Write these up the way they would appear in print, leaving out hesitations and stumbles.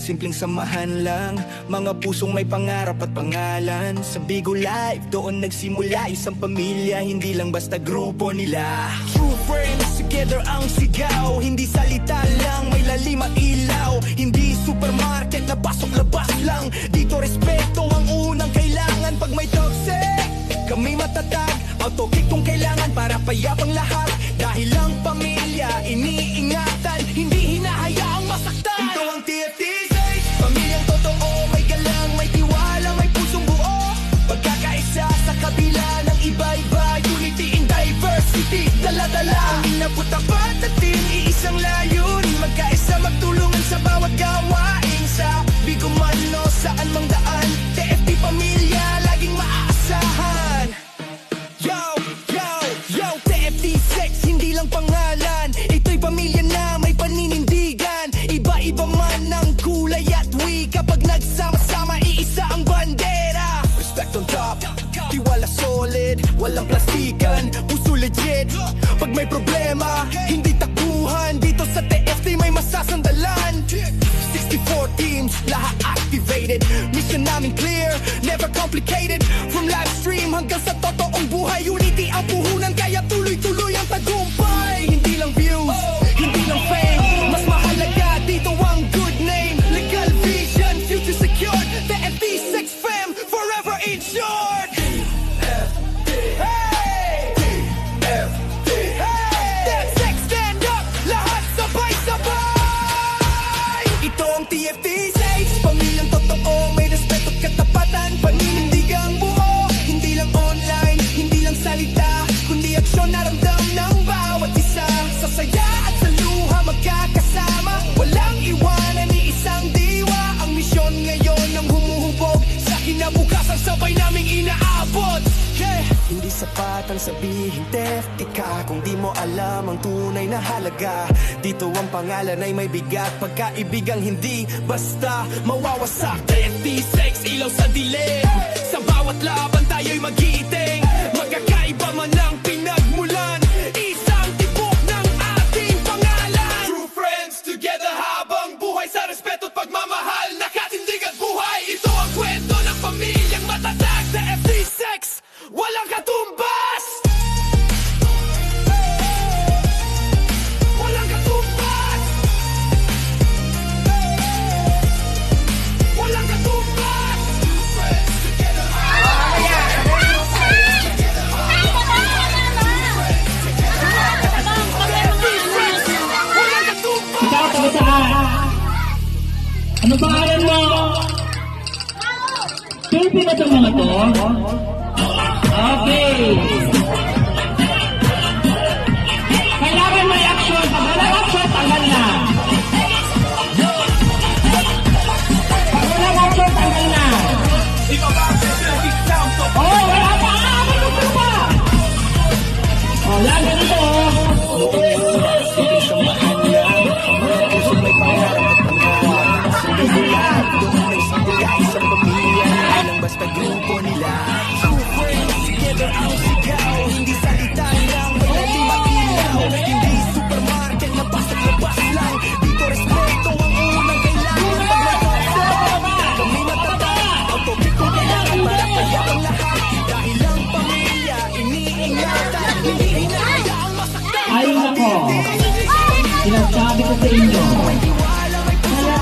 simpleng samahan lang. Mga pusong may pangarap at pangalan. Sa Bigo Live, doon nagsimula isang pamilya, hindi lang basta grupo nila. True friends, together ang sigaw. Hindi salita lang, may lalim at ilaw. Hindi supermarket na pasok-labas lang. Dito respeto ang unang kailangan. Pag may toxic, kami matatag. Autokick kung kailangan para payapang lahat. Dahil lang pamilya, iniingatan. Hindi hinahayaang masaktan. Ito ang TFT6, pamilyang totoo. May galang, may tiwala, may pusong buo. Pagkakaisa sa kabila ng iba-iba. Unity in diversity, dala-dala ang inaputapat at iisang layunin. Magkaisa, magtulungan sa bawat gawain. Sa Bigo man o saan mang daan, TFT pamilya, laging maaasahan. Yo, yo, yo, TFT6, hindi lang pangalan. Ito'y pamilya na may paninindigan. Iba-iba man ang kulay at wika. Pag nagsama-sama, iisa ang bandera. Respect on top, tiwala solid, walang plastikan, puso legit. Pag may problema, hindi takbuhan. Dito sa TFT may masasandalan. 64 teams, lahat activated. Mission namin clear, never complicated. From live stream hanggang sa totoong buhay, unity ang puhunan, kaya tuloy-tuloy ang tagumpay. Hindi lang views, hindi lang fame, mas mahalaga dito ang good name. Legal vision, future secured. The FD6 fam, forever insured. Hey! TFT6, stand up, lahat sabay-sabay. Ito ang TFT6, pamilyang totoo. May respeto at katapatan, paninindigang buo. Hindi lang online, hindi lang salita, kundi aksyon na ramdam ng bawat isa. Sa saya at sa luha magkakasama, walang iwanan ni isang diwa. Ang misyon ngayon ang humuhubog sa kinabukasan, sabay naming inaabot. Yeah. Hindi sapat ang sabihin TFT ka kung di mo alam ang tunay na halaga. Dito ang pangalan ay may bigat, pagkaibigang hindi basta mawawasak. TFT6, ilaw sa dilim, sa bawat laban tayo'y magiiting. Magkakaiba man ang pinagmulan, isang tibok ng ating pangalan. True friends, together habang buhay, sa respeto at pagmamahal, nakatindig at buhay. Ito ang kwento ng pamilyang matatag. TFT6, walang katumbas. Walang katumbas. Walang katumbas. Walang katumbas. Ikaw, taga saan? Ano pangalan mo? Turpi na itong mga to? Okay. Kailangan may action. Pag walang action, tanggal na. Pag walang action, tanggal na. Oh, wala pa! May gusto pa! Oh, yan, ganito. Simpleng samahan lang, mga pusong may pangarap at pangalan. Sa Bigo Live, doon nagsimula isang pamilya, hindi lang basta grupo nila. True friends, together ang sigaw. Hindi salita lang, may lalim at ilaw. Hindi supermarket na pasok-labas lang. Dito respeto ang unang kailangan. Pag may toxic, kami matatag. Autokick kung kailangan para payapang lahat. Dahil lang pamilya, iniingatan. Hindi hinahayaang masaktan. Ay, nako. Sinasabi ko sa inyo. May tiwala, may puso.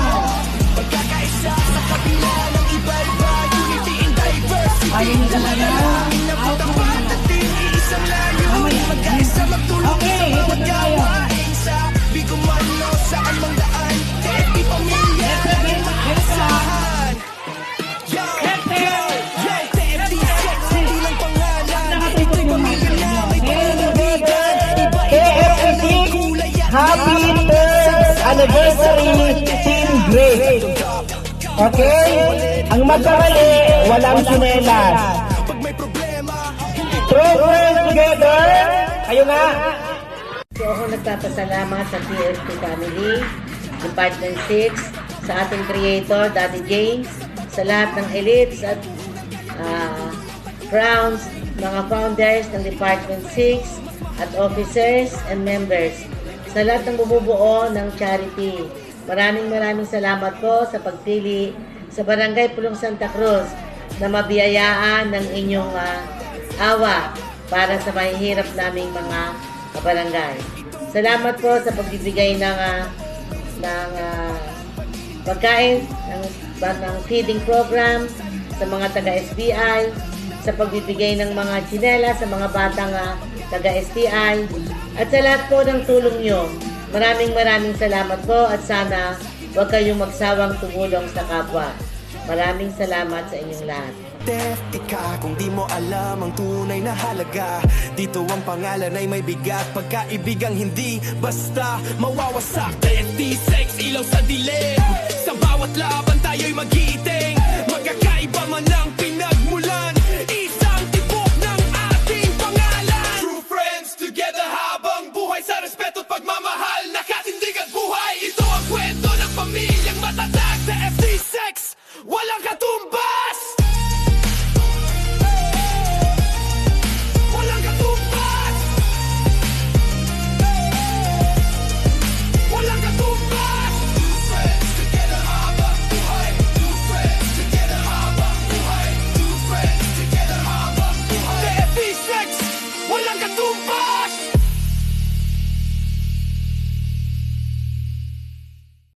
Pagkakaisa sa kabila ng iba-iba. Unity in diversity. Ayun talaga. Naputapat at iisang layunin. Magkaisa, magtulungan Okay, sa bawat ito na tayo. gawain. Sa Bigo man o saan mang daan, TFT pamilya, laging maaasahan. Yo, yo, yo, TFT6, hindi lang pangalan. Ito'y pamilya na may paninindigan. Iba-iba ang kulay at Happy 3rd anniversary, Team Grace. Okay? Ang magkamali, walang sinelas. pag may problema, hindi True friends together. Kayo nga. So ako nagpapasalamat sa TFT family, Department 6, sa ating creator, Daddy James, sa lahat ng elites at crowns, mga founders ng Department 6 at officers and members, sa lahat ng bumubuo ng charity Maraming salamat po sa pagpili sa Barangay Pulong Santa Cruz na mabiyayaan ng inyong awa para sa mahihirap naming mga kabarangay. Salamat po sa pagbibigay ng pagkain, ng feeding program sa mga taga-SBI, sa pagbibigay ng mga tsinela sa mga batang taga-STI, at sa lahat po ng tulong nyo. Maraming salamat po at sana huwag kayong magsawang tumulong sa kapwa. Maraming salamat sa inyong lahat. Ika, kung di mo alam ang tunay na halaga, dito ang pangalan ay may bigat. Pagkaibigang hindi basta mawawasak. TFT6, ilaw sa dilim. Sa bawat laban tayo'y magiting. Magkakaiba man ang pinagmulan, isang tibok ng ating pangalan. True friends together habang buhay sa respeto at pagmamahal. Nakatindig at buhay, ito ang kwento ng pamilyang matatag.